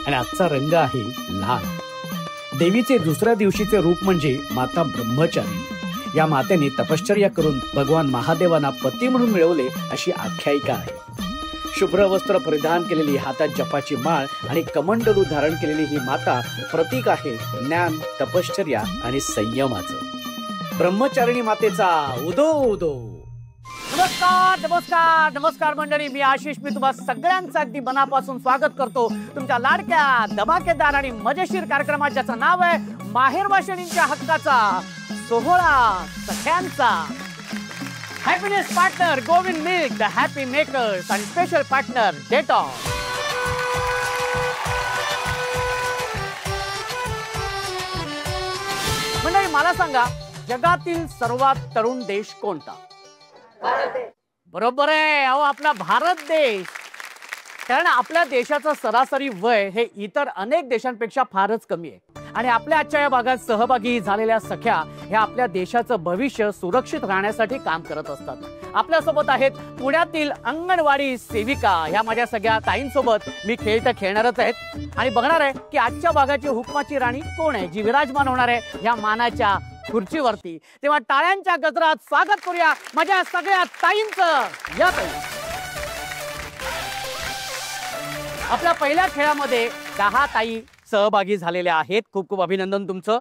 आणि आजचा रंग आहे लाल. देवीचे दुसऱ्या दिवशीचे रूप म्हणजे माता ब्रह्मचारिणी. या मातेने तपश्चर्या करून भगवान महादेवांना पती म्हणून मिळवले अशी आख्यायिका आहे. शुभ्र वस्त्र परिधान केलेली, हातात जपाची माळ आणि कमंडलू धारण केलेली ही माता प्रतीक आहे ज्ञान, तपश्चर्या आणि संयमाचं. ब्रह्मचारिणी मातेचा उदो उदो. नमस्कार नमस्कार नमस्कार मंडळी, मी आशिष. मी तुम्हा सगळ्यांचं अगदी मनापासून स्वागत करतो तुमच्या लाडक्या, धमाकेदार आणि मजेशीर कार्यक्रमात, ज्याचं नाव आहे माहेरवाशिणींच्या हक्काचा सोहळा सख्यांचा. Happiness partner Govind Milk, the happy makers आणि स्पेशल पार्टनर डेटॉल. मंडळी, मला सांगा, जगातील सर्वात तरुण देश कोणता? बरोबर आहे, अहो आपला भारत देश. कारण आपल्या देशाचं सरासरी वय हे इतर अनेक देशांपेक्षा फारच कमी आहे. आणि आपल्या आजच्या या भागात सहभागी झालेल्या सख्या ह्या आपल्या देशाचं भविष्य सुरक्षित राहण्यासाठी काम करत असतात. आपल्यासोबत आहेत पुण्यातील अंगणवाडी सेविका. ह्या माझ्या सगळ्या ताईंसोबत मी खेळ तर खेळणारच आहेत आणि बघणार आहे की आजच्या भागाची हुकमाची राणी कोण आहे, जी विराजमान होणार आहे ह्या मानाच्या खुर्चीवरती. तेव्हा टाळ्यांच्या गजरात स्वागत करूया माझ्या सगळ्या ताईंचं. या ताई, आपल्या पहिल्या खेळामध्ये 10 ताई सहभागी झालेल्या आहेत. खूप खूप अभिनंदन तुमचं.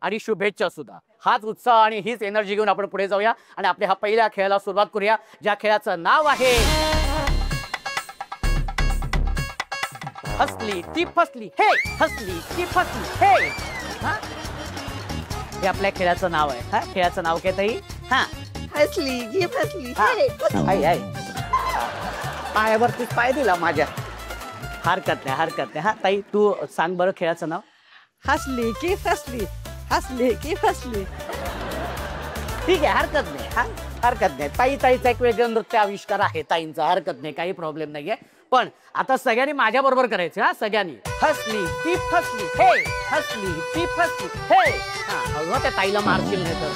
आणि शुभेच्छा सुद्धा. हाच उत्साह आणि हीच एनर्जी घेऊन आपण पुढे जाऊया आणि आपल्या हा पहिल्या खेळाला सुरुवात करूया, ज्या खेळाचं नाव आहे हसली ती फसली हे. हसली ती फसली हे. हे आपल्या खेळाचं नाव आहे. खेळाचं नाव काय ताई? हसली की फसली. पायावरतीच पाय दिला माझ्या. हरकत नाही, हरकत नाही. ताई, तू सांग बरं खेळाचं नाव. हसली की फसली, हसली की फसली. ठीक आहे, हरकत नाही. हरकत नाही. ताईचा एक वेगळं नृत्य आविष्कार आहे ताईंचा. हरकत नाही, काही प्रॉब्लेम नाहीये. पण आता सगळ्यांनी माझ्या बरोबर करायचं. सगळ्यांनी हसली ती फसली हे. हसली ती फसली हे. त्या ताईला मारतील नाही तर.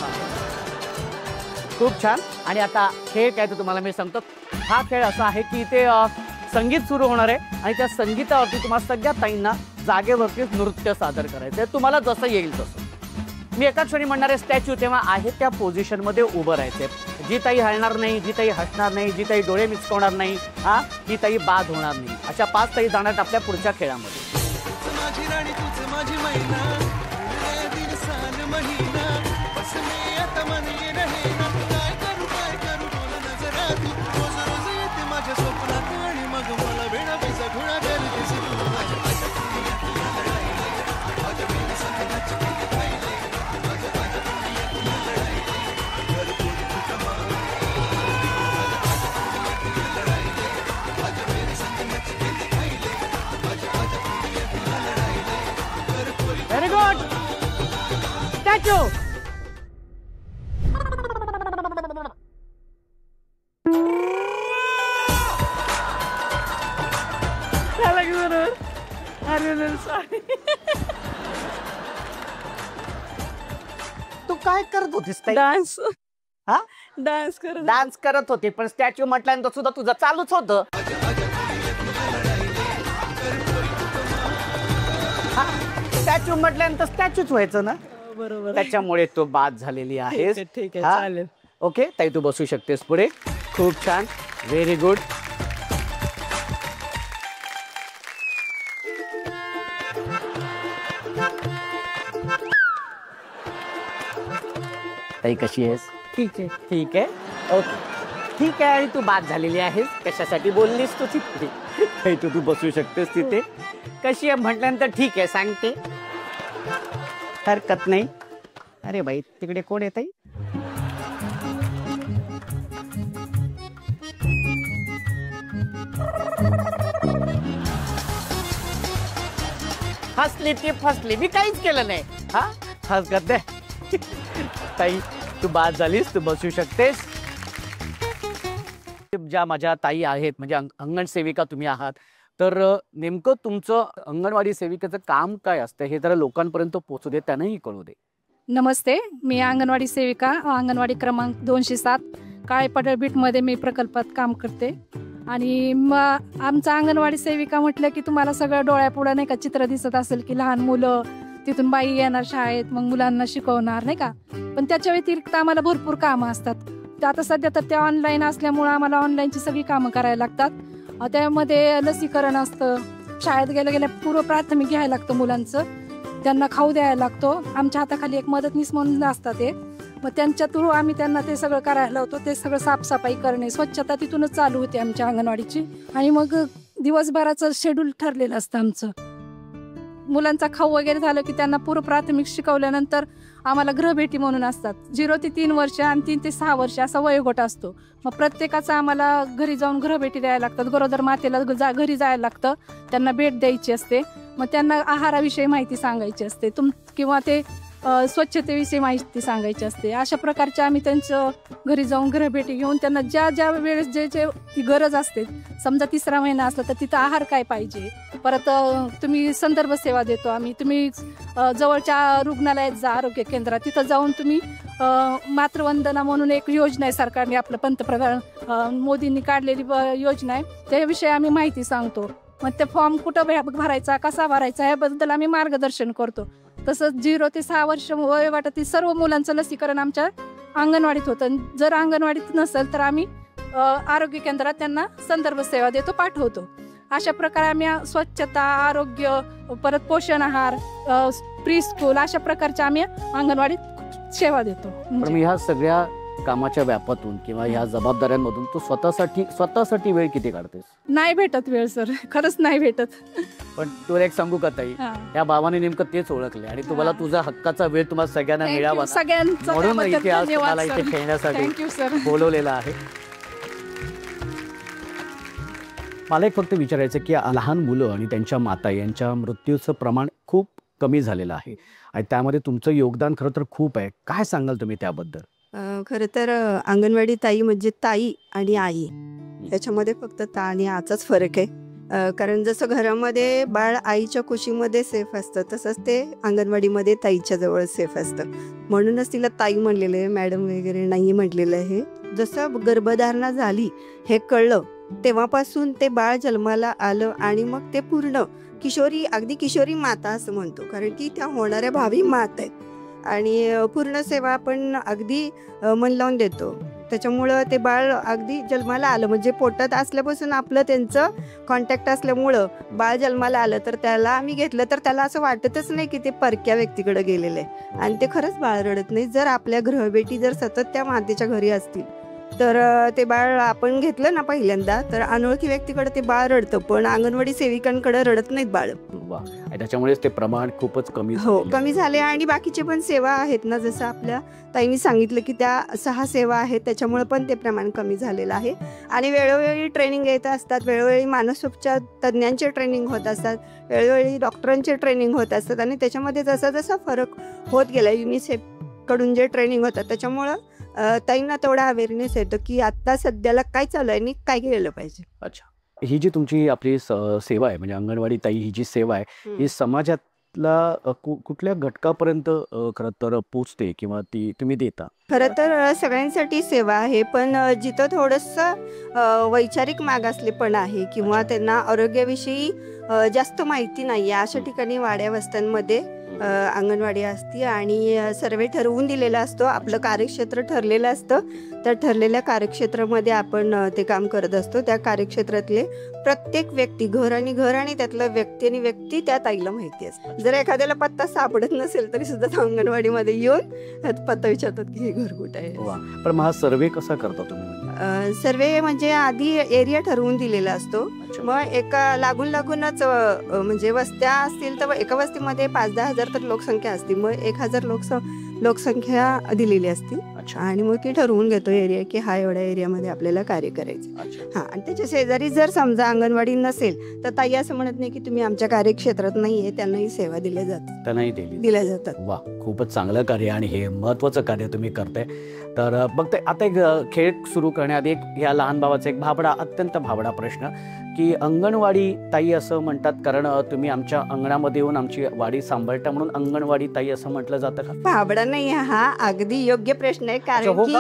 खूप छान. आणि आता खेळ काय तर तुम्हाला मी सांगतो. हा खेळ असा आहे की इथे संगीत सुरू होणार आहे आणि त्या संगीतावरती तुम्हाला सगळ्या ताईंना जागेवरतीच नृत्य सादर करायचं आहे, तुम्हाला जसं येईल तसं. मी एका क्षणी म्हणणारे स्टॅच्यू तेव्हा आहे त्या पोझिशन मध्ये उभं राहायचे. जी ताई हलणार नाही, जी ताई हसणार नाही, जी ताई डोळे मिचकवणार नाही, ती ताई बाद होणार नाही. अशा 5 ताई जाणार आपल्या पुढच्या खेळामध्ये. Very good. Statue. तू काय करत होतीस? डान्स. डान्स करत होती, पण स्टॅच्यू म्हटल्यानंतर सुद्धा तुझं चालूच होतं. स्टॅच्यू म्हटल्यानंतर स्टॅच्यूच व्हायचं ना. बरोबर. त्याच्यामुळे तू बाद झालेली आहेस. ठीक आहे, चालेल. ओके ताई, तू बसू शकतेस पुढे. खूप छान, व्हेरी गुड. ताई कशी आहेस? ठीक आहे. ठीक आहे, ओके ठीक आहे. आणि तू बाद झालेली आहेस. कशासाठी बोललीस तू तिथे? ताई तू बसू शकतेस तिथे. कशी आहे म्हटल्यानंतर ठीक आहे सांगते, हरकत नाही. अरे बाई, तिकडे कोण आहे ताई? हसली ती फसली, मी काहीच केलं नाही. हरकत नाही. ताई तू बाद झालीस, तू बसू शकतेस. ज्या माझ्या ताई आहेत, म्हणजे अंगण सेविका तुम्ही आहात, तर नेमकं तुमचं अंगणवाडी सेविकेचं काम काय असतं हे जरा लोकांपर्यंत पोहोचू दे, त्यांनाही कळू दे. नमस्ते, मी अंगणवाडी सेविका, अंगणवाडी क्रमांक 207 काळेपडळ बीटमध्ये मी प्रकल्पात काम करते. आणि मग आमचा अंगणवाडी सेविका म्हटलं की तुम्हाला सगळं डोळ्यापुढं नाही का चित्र दिसत असेल की लहान मुलं तिथून बाई येणार शाळेत, मग मुलांना शिकवणार नाही का. पण त्याच्या व्यतिरिक्त आम्हाला भरपूर कामं असतात. तर आता सध्या तर त्या ऑनलाईन असल्यामुळं आम्हाला ऑनलाईनची सगळी कामं करायला लागतात. त्यामध्ये लसीकरण असतं, शाळेत गेल्या पूर्व प्राथमिक घ्यायला लागतं मुलांचं, त्यांना खाऊ द्यायला लागतो. आमच्या हाताखाली एक मदतनीस म्हणून असतात ते, मग त्यांच्या थ्रू आम्ही त्यांना ते सगळं करायला लावतो. ते सगळं साफसफाई करणे, स्वच्छता तिथूनच चालू होते आमच्या अंगणवाडीची. आणि मग दिवसभराचं शेड्यूल ठरलेलं असतं आमचं. मुलांचा खाऊ वगैरे झालं की त्यांना पूर्व प्राथमिक शिकवल्यानंतर आम्हाला गृहभेटी म्हणून असतात. 0 ते 3 वर्ष आणि 3 ते 6 वर्ष असा वयोगट असतो. मग प्रत्येकाचा आम्हाला घरी जाऊन गृहभेटी द्यायला लागतात. गरोदर मातेला घरी जायला लागतं, त्यांना भेट द्यायची असते. मग त्यांना आहाराविषयी माहिती सांगायची असते, किंवा ते स्वच्छतेविषयी माहिती सांगायची असते. अशा प्रकारचे आम्ही त्यांचं घरी जाऊन गृहभेटी घेऊन त्यांना ज्या वेळेस जे ती गरज असते, समजा 3रा महिना असला तर तिथं आहार काय पाहिजे, परत तुम्ही संदर्भ सेवा देतो आम्ही. तुम्ही जवळच्या रुग्णालयात जा, आरोग्य केंद्रात, तिथं जाऊन तुम्ही मातृवंदना म्हणून एक योजना आहे सरकारने, आपलं पंतप्रधान मोदींनी काढलेली योजना आहे, त्याविषयी आम्ही माहिती सांगतो. मग ते फॉर्म कुठं भरायचा, कसा भरायचा, याबद्दल आम्ही मार्गदर्शन करतो. तसंच 0 ते 6 वर्ष वयोगटातील सर्व मुलांचं लसीकरण आमच्या अंगणवाडीत होतं. जर अंगणवाडीत नसेल तर आम्ही आरोग्य केंद्रात त्यांना संदर्भ सेवा देतो, पाठवतो. अशा प्रकारे आम्ही स्वच्छता, आरोग्य, परत पोषण आहार, प्री स्कूल, अशा प्रकारच्या आम्ही अंगणवाडीत सेवा देतो. पण मी ह्या सगळ्या कामाच्या व्यापातून किंवा ह्या जबाबदाऱ्यांमधून तू स्वतःसाठी वेळ किती काढतेस? नाही भेटत वेळ सर, खरंच नाही भेटत. पण तुला एक सांगू का ताई, या बाबाने नेमकं तेच ओळखले आणि तुम्हाला तुझा हक्काचा वेळ तुम्हाला सगळ्यांना मिळावा म्हणून इथे आज तुम्हाला इथे खेळण्यासाठी बोलवलेला आहे. मला एक फक्त विचारायचं की लहान मुलं आणि त्यांच्या माता यांच्या मृत्यूचं प्रमाण खूप कमी झालेलं आहे आणि त्यामध्ये तुमचं योगदान खरं तर खूप आहे. काय सांगाल तुम्ही त्याबद्दल? खरं तर अंगणवाडी ताई म्हणजे ताई आणि आई, याच्यामध्ये फक्त ता आणि आचाच फरक आहे. कारण जसं घरामध्ये बाळ आईच्या कुशीमध्ये सेफ असतं, तसंच ते अंगणवाडीमध्ये ताईच्या जवळ सेफ असतं. म्हणूनच तिला ताई म्हणलेलं आहे, मॅडम वगैरे नाही म्हटलेलं आहे. जसं गर्भधारणा झाली हे कळलं तेव्हापासून ते बाळ जन्माला आलं आणि मग ते पूर्ण किशोरी, अगदी किशोरी माता असं म्हणतो, कारण की त्या होणाऱ्या भावी माता आहेत. आणि पूर्ण सेवा आपण अगदी मन लावून देतो. त्याच्यामुळं ते बाळ अगदी जन्माला आलं म्हणजे पोटात असल्यापासून आपलं त्यांचं कॉन्टॅक्ट असल्यामुळं बाळ जन्माला आलं तर त्याला आम्ही घेतलं तर त्याला असं वाटतच नाही की ते परक्या व्यक्तीकडे गेलेलं आहे. आणि ते खरंच बाळ रडत नाही. जर आपल्या गृहबेटी जर सतत त्या मातेच्या घरी असतील तर ते बाळ आपण घेतलं ना पहिल्यांदा, तर अनोळखी व्यक्तीकडे ते बाळ रडतं, पण अंगणवाडी सेविकांकडे रडत नाहीत बाळ. त्याच्यामुळेच ते प्रमाण खूपच कमी कमी झाले. आणि बाकीचे पण सेवा आहेत ना, जसं आपल्या ताईंनी सांगितलं की त्या 6 सेवा आहेत, त्याच्यामुळे पण ते प्रमाण कमी झालेलं आहे. आणि वेळोवेळी ट्रेनिंग येत असतात, वेळोवेळी मानसोपचार तज्ज्ञांचे ट्रेनिंग होत असतात, वेळोवेळी डॉक्टरांचे ट्रेनिंग होत असतात. आणि त्याच्यामध्ये जसा जसा फरक होत गेला, युनिसेफकडून जे ट्रेनिंग होतं त्याच्यामुळं ताईंना तेवढा अवेअरनेस येतो की आता सध्याला काय चालू आहे आणि काय केलं पाहिजे. अच्छा, ही जी तुमची आपली सेवा आहे म्हणजे अंगणवाडी ताई ही जी सेवा आहे ही समाजातला कुठल्या घटकापर्यंत खरं तर पोचते किंवा ती तुम्ही देता? खरं तर सगळ्यांसाठी सेवा आहे, पण जिथं थोडंसं वैचारिक मागासले पण आहे किंवा त्यांना आरोग्याविषयी जास्त माहिती नाही आहे, अशा ठिकाणी वाड्या वस्त्यांमध्ये अंगणवाडी असते. आणि सर्वे ठरवून दिलेला असतो, आपलं कार्यक्षेत्र ठरलेलं असतं. त्या ठरलेल्या कार्यक्षेत्रामध्ये आपण ते काम करत असतो. त्या कार्यक्षेत्रातले प्रत्येक व्यक्ती, घर आणि त्यातलं व्यक्ती आणि व्यक्ती त्या ताईला माहिती असते. जर एखाद्याला पत्ता सापडत नसेल तरी सुद्धा अंगणवाडीमध्ये येऊन पत्ता विचारतात की हे घर कुठं आहे. पण मग हा सर्वे कसा करता तुम्ही? सर्वे म्हणजे आधी एरिया ठरवून दिलेला असतो, मग एका लागूनच म्हणजे वस्त्या असतील तर एका वस्तीमध्ये 5-10 हजार तर लोकसंख्या असते, मग 1000 लोकसंख्या दिलेली असते. आणि मग ती ठरवून घेतो एरिया की हा एवढ्या एरियामध्ये आपल्याला कार्य करायचं. आणि त्याच्या शेजारी जर समजा अंगणवाडी नसेल तर ताई असं म्हणत नाही की तुम्ही आमच्या कार्यक्षेत्रात नाहीये, त्यांनाही सेवा दिल्या जातात. वा, खूपच चांगलं कार्य आणि हे महत्वाचं कार्य तुम्ही करताय. तर बघते आता एक खेळ सुरू करण्याआधी एक या लहान भावाचा एक अत्यंत भाबडा प्रश्न की अंगणवाडी ताई असं म्हणतात कारण तुम्ही आमच्या अंगणामध्ये येऊन आमची वाडी सांभाळता म्हणून अंगणवाडी ताई असं म्हटलं जातं का? भाबडा नाही, हा अगदी योग्य प्रश्न आहे. आहे अच्छा, कारण हो की का?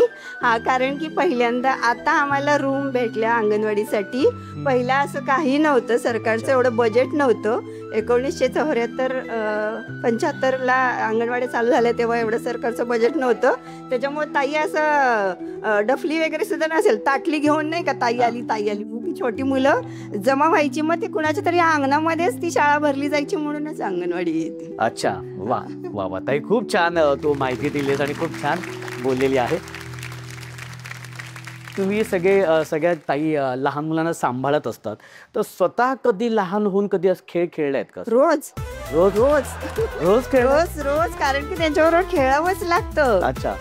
कारण की पहिल्यांदा आता आम्हाला रूम भेटल्या अंगणवाडीसाठी. पहिला असं काही नव्हतं, सरकारचं एवढं बजेट नव्हतं. 1974-75ला अंगणवाडी चालू झाल्या तेव्हा एवढं सरकारचं बजेट नव्हतं. त्याच्यामुळे ताई असं डफली वगैरे सुद्धा नसेल, ताटली घेऊन नाही का ताई आली उभी छोटी मुलं जमा व्हायची, मग ती कुणाच्या तरी अंगणामध्येच ती शाळा भरली जायची, म्हणूनच अंगणवाडी येते. अच्छा, वा वा वा ताई, खूप छान तू माहिती दिलीस आणि खूप छान बोललेली आहे. तुम्ही सगळ्या ताई लहान मुलांना सांभाळत असतात, तर स्वतः कधी लहान होऊन कधी असं खेळ खेळले आहेत का? रोज रोज रोज खेळ. रोज कारण की त्यांच्याबरोबर खेळावंच लागतं. अच्छा,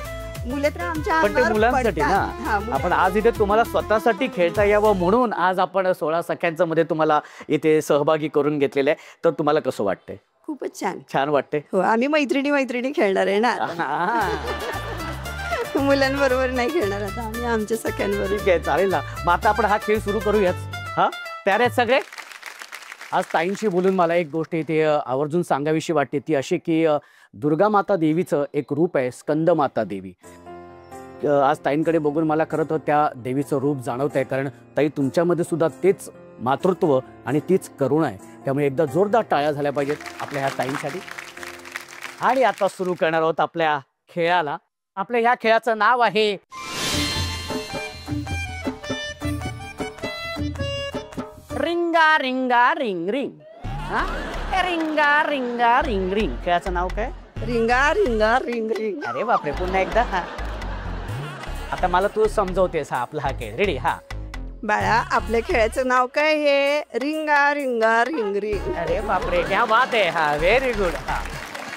मुलं तर आमच्या पण ते अंगावर मुलांसाठी पडतात. ना. हा, मुलं- आपण आज इथे तुम्हाला स्वतःसाठी खेळता यावं म्हणून आज आपण 16 सख्यांचं मध्ये तुम्हाला इथे सहभागी करून घेतलेलं आहे. तर तुम्हाला कसं वाटतंय? खूपच छान. छान वाटतंय? हो, आम्ही मैत्रिणी खेळणार आहे ना. हा. मुलांबरोबर नाही खेळणार आता आम्ही आमच्या सख्यांबरोबर. ठीक आहे, चालेल ना. मग आता आपण हा खेळ सुरू करूयाच. हा, तयार आहेत सगळे? आज ताईंशी बोलून मला एक गोष्ट इथे आवर्जून सांगावीशी वाटते, ती अशी की दुर्गा माता देवीचं एक रूप आहे स्कंद माता देवी. आज ताईंकडे बघून मला खरं तर त्या देवीचं रूप जाणवत आहे, कारण ताई तुमच्यामध्ये सुद्धा तेच मातृत्व आणि तीच करुणा आहे. त्यामुळे एकदा जोरदार टाळ्या झाल्या पाहिजेत आपल्या ह्या ताईंसाठी. आणि आता सुरू करणार आहोत आपल्या खेळाला. आपल्या ह्या खेळाचं नाव आहे रिंगा रिंगा रिंग रिंग. हा, रिंगा रिंगा रिंग रिंग. खेळाचं नाव काय? रिंगा रिंगा रिंग रिंग. अरे बापरे, पुन्हा एकदा. हा, आता मला तू समजवतेस. हा, आपला हा खेळ रेडी. हा, बाळा, आपल्या खेळाचं नाव काय आहे? रिंगा रिंगा रिंग रिंग. अरे बापरे, क्या बात आहे. हा, व्हेरी गुड. हा,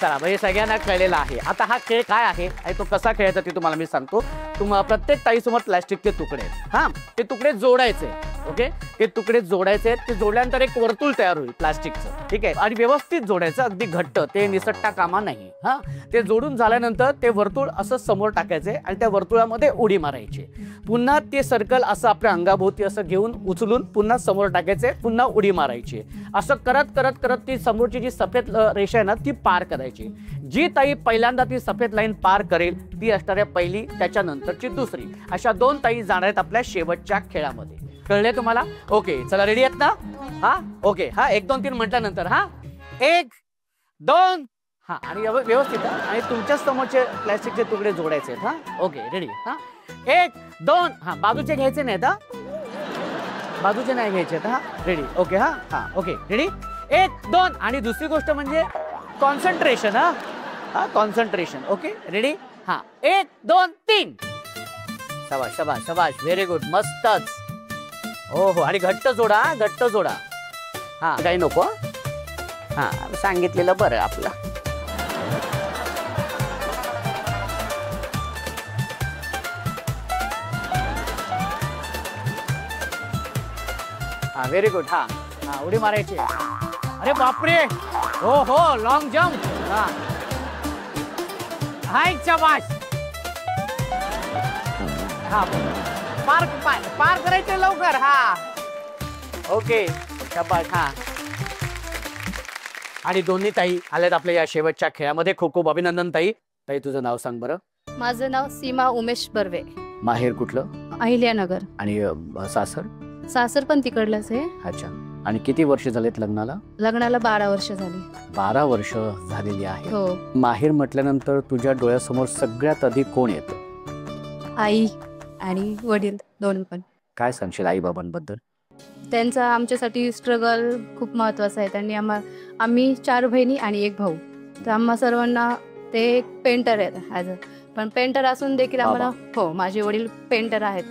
चला, म्हणजे सगळ्यांना कळलेला आहे. आता हा खेळ काय आहे आणि तो कसा खेळायचा ते तुम्हाला मी सांगतो. प्रत्येक ताईसमोर प्लास्टिकचे तुकडे आहेत. हा, ते तुकडे जोडायचे. ओके, ते तुकडे जोडायचे. ते जोडल्यानंतर एक वर्तुळ तयार होईल प्लास्टिकचं. ठीक आहे, आणि व्यवस्थित जोडायचं, अगदी घट्ट, ते निसटता कामा नाही. हा, ते जोडून झाल्यानंतर ते वर्तुळ असं समोर टाकायचे आणि त्या वर्तुळामध्ये उडी मारायची. पुन्हा ते सर्कल असं आपल्या अंगाभोवती असं घेऊन उचलून पुन्हा समोर टाकायचे, पुन्हा उडी मारायची. असं करत करत करत ती समोरची जी सफेद रेषा आहे ना ती पार करायची. जी ताई पहिल्यांदा ती सफेद लाईन पार करेल ती असणाऱ्या पहिली, त्याच्यानंतरची दुसरी, अशा 2 ताई जाणार आहेत आपल्या शेवटच्या खेळामध्ये. कळले तुम्हाला? ओके, चला, रेडी आहेत ना? हा, ओके. हा, 1 2 3 म्हटल्यानंतर हा 1 2. हा, आणि व्यवस्थित. आणि तुमच्या समोरचे प्लॅस्टिकचे तुकडे जोडायचे आहेत. हा, ओके, रेडी. हा, 1 2. हा, बाजूचे घ्यायचे नाहीत. हा, बाजूचे नाही घ्यायचे. हा, रेडी. ओके. हा हा, ओके, रेडी. 1 2. आणि दुसरी गोष्ट म्हणजे कॉन्सन्ट्रेशन. हा हा, कॉन्सन्ट्रेशन. Okay, ready. हा, 1 2 3. शबाश शबाश शबाश, व्हेरी गुड, मस्तच. हो हो, आणि घट्ट जोडा, घट्ट जोडा. हा, काही नको. हा, सांगितलेलं बरं आपलं. हा, व्हेरी गुड. हा हा, उडी मारायची. अरे बापरे, हो हो, लॉंग जम्प. हा, हाय, शबाश. हा, पार करायचे लवकर. हा, ओके, शबाश. हा, आणि दोन्ही ताई आल्यात आपल्या या शेवटच्या खेळामध्ये. खूप खूप अभिनंदन ताई. ताई, तुझं नाव सांग बरं. माझं नाव सीमा उमेश बर्वे, माहेर कुठलं अहिल्यानगर. आणि सासर? सासर पण तिकडलंच आहे. अच्छा, आणि किती वर्ष झालेत लग्नाला? लग्नाला 12 वर्ष झाली. 12 वर्ष झालेली आहे. हो. माहेर म्हटल्यानंतर तुझ्या डोळ्यासमोर सगळ्यात आधी कोण येतं? आई आणि वडील दोन पण. काय सांगशील आई बाबांबद्दल? त्यांचा आमच्यासाठी स्ट्रगल खूप महत्वाचा आहे. त्यांनी आम्ही 4 बहिणी आणि 1 भाऊ. तर आम्हा सर्वांना ते एक पेंटर आहेत पण पेंटर असून देखील आम्हाला, हो, माझे वडील पेंटर आहेत,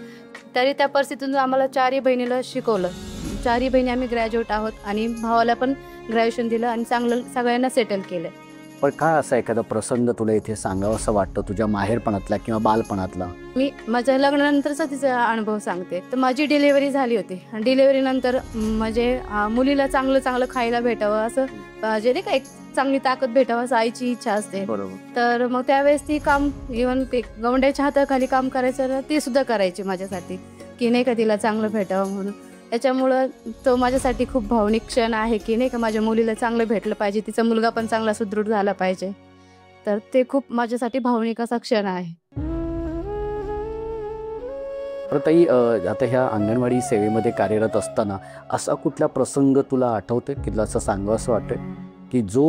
तरी त्या परिस्थितीतून आम्हाला 4ही बहिणीला शिकवलं. 4ही बहिणी आम्ही ग्रॅज्युएट आहोत आणि भावाला पण ग्रॅज्युएशन दिलं आणि चांगलं सगळ्यांना सेटल केलं. पण काय असा एखादा प्रसंग तुला इथे सांगावं असं वाटतं तुझ्या माहेरपणातला किंवा बालपणातला? मी माझ्या लग्नानंतरचा तिचा अनुभव सांगते. तर माझी डिलिव्हरी झाली होती आणि डिलिव्हरी नंतर म्हणजे मुलीला चांगलं चांगलं खायला भेटावं, असं म्हणजे नाही का, एक चांगली ताकद भेटावं असं आईची इच्छा असते. बरोबर. तर मग त्यावेळेस ती काम, इव्हन ते गवंड्याच्या हाताखाली काम करायचं ती सुद्धा करायची माझ्यासाठी, की नाही का तिला चांगलं भेटावं म्हणून. त्याच्यामुळं तो माझ्यासाठी खूप भावनिक क्षण आहे, की नाही का माझ्या मुलीला चांगलं भेटलं पाहिजे, तिचा मुलगा पण चांगला सुदृढ झाला पाहिजे. तर ते खूप माझ्यासाठी भावनिक असा क्षण आहे. तर ताई आता ह्या अंगणवाडी सेवेमध्ये कार्यरत असताना असा कुठला प्रसंग तुला आठवतोय की तुला असं सांगावं असं वाटतंय की जो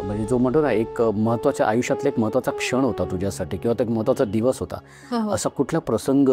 म्हणजे जो म्हणतो ना एक महत्त्वाच्या आयुष्यातला एक महत्त्वाचा क्षण होता तुझ्यासाठी किंवा तो एक महत्त्वाचा दिवस होता, असा कुठला प्रसंग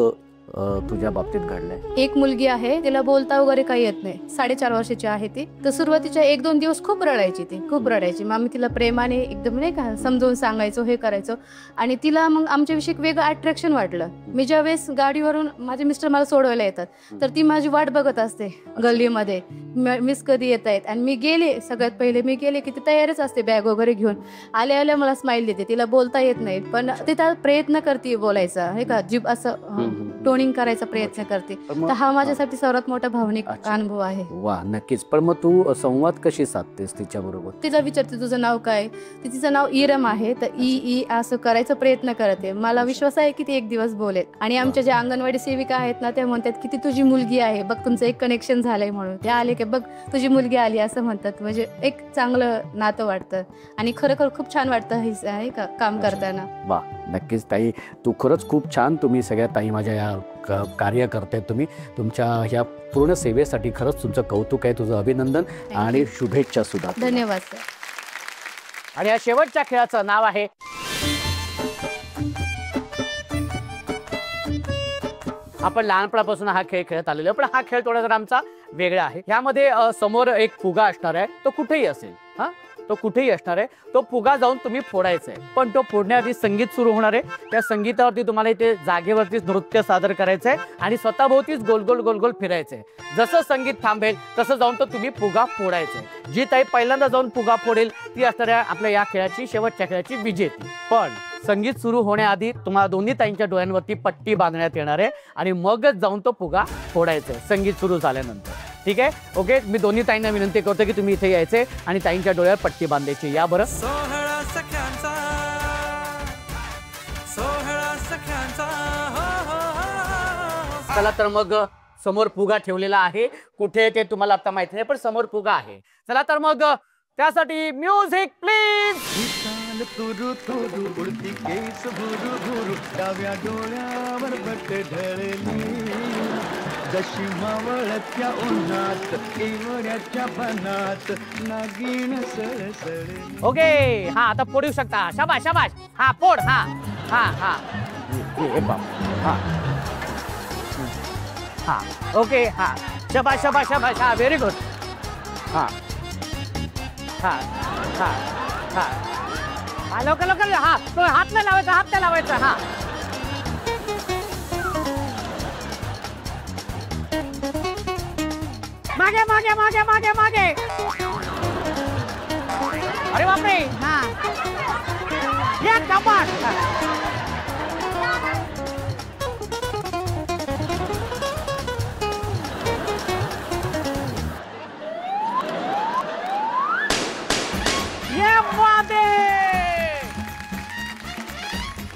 तुझ्या बाबतीत घडलाय? एक मुलगी आहे, तिला बोलता वगैरे काही येत नाही, 4.5 वर्षाची आहे ती. तर सुरुवातीच्या 1-2 दिवस खूप रडायची, ती खूप रडायची. मग आम्ही तिला प्रेमाने एकदम नाही का समजावून सांगायचो, हे करायचो. आणि तिला मग आमच्याविषयी एक वेगळं अट्रॅक्शन वाटलं. मी ज्यावेळेस गाडीवरून माझे मिस्टर मला सोडवायला येतात, तर ती माझी वाट बघत असते गल्लीमध्ये, मिस कधी येत आहेत. आणि मी गेले, सगळ्यात पहिले मी गेले की ती तयारच असते बॅग वगैरे घेऊन. आल्या मला स्माईल देते. तिला बोलता येत नाही, पण ती त्या प्रयत्न करते बोलायचा, हे का जीभ असं टोनिंग करायचा प्रयत्न करते. तर हा माझ्यासाठी सर्वात मोठा भावनिक अनुभव आहे. वा, नक्कीच. पण मग तू संवाद कशी साधतेस तिच्या बरोबर? तिला विचारते तुझं नाव काय, तिचं नाव इरम आहे, तर ई असं करायचा प्रयत्न करते. मला विश्वास आहे की ती एक दिवस बोलेल. आणि आमच्या ज्या अंगणवाडी सेविका आहेत ना, त्या म्हणतात की ती तुझी मुलगी आहे बघ, तुमचं एक कनेक्शन झालंय म्हणून. ते आले की बघ तुझी मुलगी आली असं म्हणतात. म्हणजे एक चांगलं नातं वाटतं आणि खरोखर खूप छान वाटतं हे का काम करताना. वा, नक्कीच ताई, तू खरंच खूप छान. तुम्ही सगळ्या ताई माझ्या या कार्य करतायत. तुम्ही तुमच्या ह्या पूर्ण सेवेसाठी खरंच तुमचं कौतुक आहे, तुझं अभिनंदन आणि शुभेच्छा सुद्धा. धन्यवाद सर. आणि या शेवटच्या खेळाचं नाव आहे आपण लहानपणापासून हा खेळ खेळत आलेलो, पण हा खेळ थोडा जरा आमचा वेगळा आहे. ह्यामध्ये समोर एक फुगा असणार आहे, तो कुठेही असेल, हा तो कुठेही असणार आहे. तो फुगा जाऊन तुम्ही फोडायचा आहे, पण तो फोडण्याआधी संगीत सुरू होणार आहे. त्या संगीतावरती तुम्हाला इथे जागेवरतीच नृत्य सादर करायचं आहे आणि स्वतःभोवतीच गोल गोल गोल गोल फिरायचं आहे. जसं संगीत थांबेल तसं जाऊन तो तुम्ही फुगा फोडायचा आहे. जी ताई पहिल्यांदा जाऊन फुगा फोडेल ती असणार आहे आपल्या या खेळाची शेवटच्या खेळाची विजेती. पण संगीत सुरू होण्याआधी तुम्हाला दोन्ही ताईंच्या डोळ्यांवरती पट्टी बांधण्यात येणार आहे आणि मगच जाऊन तो फुगा फोडायचा आहे संगीत सुरू झाल्यानंतर. ठीक आहे, ओके. मी दोन्ही ताईंना विनंती करतो की तुम्ही इथे यायचे आणि ताईंच्या डोळ्यावर पट्टी बांधायची. या बरं. चला तर मग समोर फुगा ठेवलेला आहे, कुठे ते तुम्हाला आता माहिती नाही, पण समोर फुगा आहे. चला तर मग त्यासाठी म्युझिक प्लीज. डाव्या डोळ्यावर बट ढळली जशी मावळत्या उन्हात केवड्याच्या बनात नागिण सळसळली. ओके, हा आता फोडू शकता. शाबाश शाबाश. हा फोड. हा हा हा हा हा ओके. हा शाबाश शाबाश शाबाश. हा व्हेरी गुड. हा हा हा हा हा लवकर लवकर. हा तो हात नाही लावायचा, हात नाही लावायचा. हा मागे मागे मागे मागे मागे. अरे बापरे. हा या कपाट.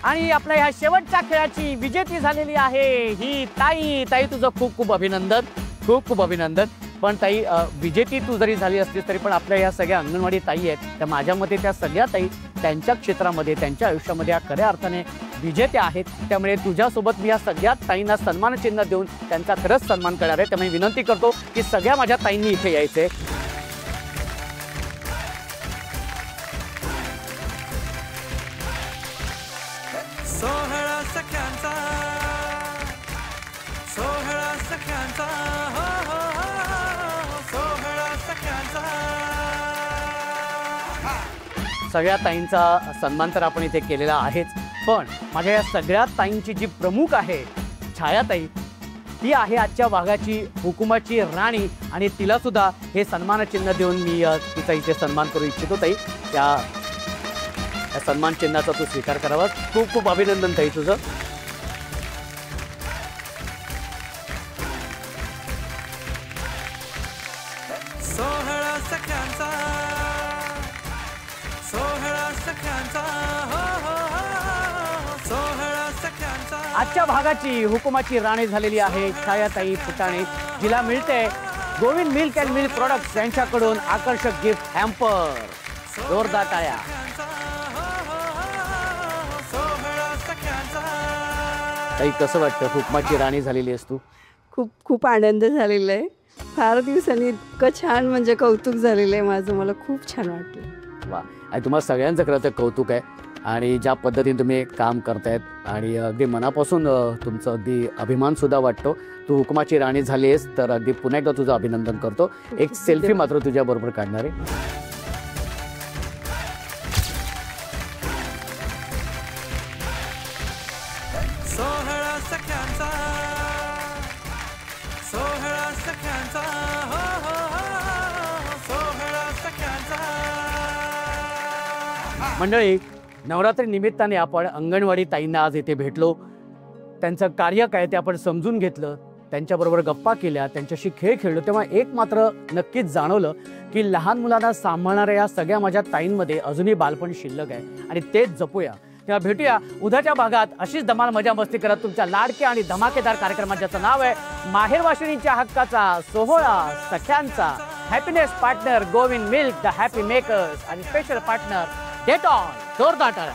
आणि आपल्या ह्या शेवटच्या खेळाची विजेती झालेली आहे ही ताई. ताई तुझं खूप खूप अभिनंदन, खूप खूप अभिनंदन. पण ताई, विजेती तू जरी झाली असतीस तरी पण आपल्या ह्या सगळ्या अंगणवाडी ताई आहेत, त्या माझ्या मते त्या सगळ्या ताई त्यांच्या क्षेत्रामध्ये त्यांच्या आयुष्यामध्ये या खऱ्या अर्थाने विजेत्या आहेत. त्यामुळे तुझ्यासोबत मी या सगळ्या ताईंना सन्मानचिन्ह देऊन त्यांचा खरंच सन्मान करणार आहे. त्यामुळे विनंती करतो की सगळ्या माझ्या ताईंनी इथे यायचे. सोहळा सख्यांचा, सोहळा सख्यांचा, हो हो हो, सोहळा सख्यांचा. सगळ्या ताईंचा सन्मान तर आपण इथे केलेला आहेच, पण माझ्या या सगळ्या ताईंची जी प्रमुख आहे छायाताई, ती आहे आजच्या भागाची हुकुमाची राणी आणि तिला सुद्धा हे सन्मानचिन्ह देऊन मी तिचा इथे सन्मान करू इच्छितो. ताई, त्या सन्मान चिन्हाचा तू स्वीकार करावा. खूप खूप अभिनंदन ताई तुझं. सोहळा सख्यांचा, सोहळा सख्यांचा, हो हो हो, सोहळा सख्यांचा. आजच्या भागाची हुकुमाची राणी झालेली आहे छायाताई फुटाणे, जिला मिळते Govind milk and milk products यांच्याकडून आकर्षक गिफ्ट हॅम्पर. जोरदार टाळ्या. ताई कसं वाटतं, हुकमाची राणी झालेली आहेस तू? खूप खूप आनंद झालेला आहे. फार दिवसांनी इतकं छान म्हणजे कौतुक झालेलं आहे माझं. मला खूप छान वाटलं. वा, आणि तुम्हाला सगळ्यांचं खरं तर कौतुक आहे आणि ज्या पद्धतीने तुम्ही काम करतायत आणि अगदी मनापासून तुमचं अगदी अभिमान सुद्धा वाटतो. तू हुकमाची राणी झाली आहेस तर अगदी पुन्हा एकदा तुझं अभिनंदन करतो. एक सेल्फी मात्र तुझ्या बरोबर काढणार आहे. सोहळा सख्यांचा, सोहळा सख्यांचा, हो हो हो, सोहळा सख्यांचा. मंडळी, नवरात्री निमित्ताने आपण अंगणवाडी ताईंना आज इथे भेटलो. त्यांचं कार्य काय ते आपण समजून घेतलं, त्यांच्याबरोबर गप्पा केल्या, त्यांच्याशी खेळ खेळलो. तेव्हा एक मात्र नक्कीच जाणवलं की लहान मुलांना सांभाळणाऱ्या या सगळ्या माझ्या ताईंमध्ये अजूनही बालपण शिल्लक आहे आणि तेच जपूया. तेव्हा भेटूया उद्याच्या भागात अशीच धमाल मजा मस्ती करत तुमच्या लाडक्या आणि धमाकेदार कार्यक्रमात, ज्याचं नाव आहे माहेरवाशिणींच्या हक्काचा सोहळा सख्यांचा. Happiness partner Govind Milk the happy makers आणि स्पेशल पार्टनर डेटॉल जोरदार टाळ्या.